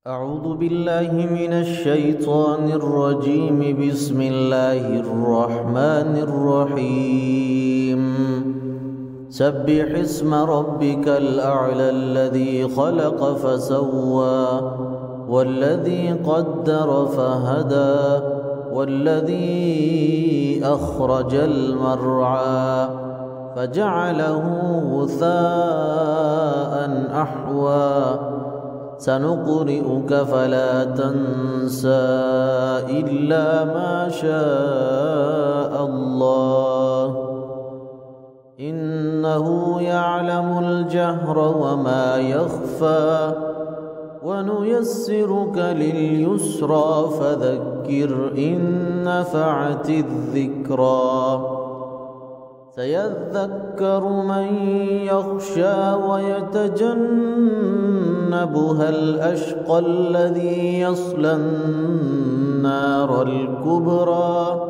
أعوذ بالله من الشيطان الرجيم. بسم الله الرحمن الرحيم. سبح اسم ربك الأعلى الذي خلق فسوى والذي قدر فهدى والذي أخرج المرعى فجعله غثاء أحوى سنقرئك فلا تنسى إلا ما شاء الله إنه يعلم الجهر وما يخفى ونيسرك لليسرى فذكر إن نفعت الذكرى سيذكر من يخشى ويتجنبها الأشقى الذي يصلى النار الكبرى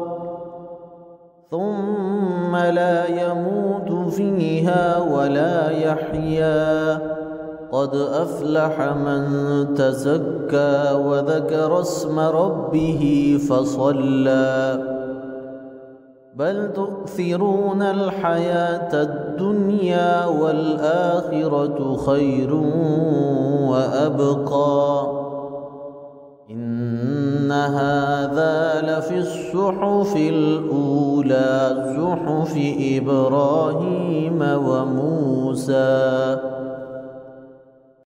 ثم لا يموت فيها ولا يحيا قد أفلح من تزكى وذكر اسم ربه فصلى بل تؤثرون الحياة الدنيا والآخرة خير وأبقى إن هذا لفي الصحف الأولى صحف إبراهيم وموسى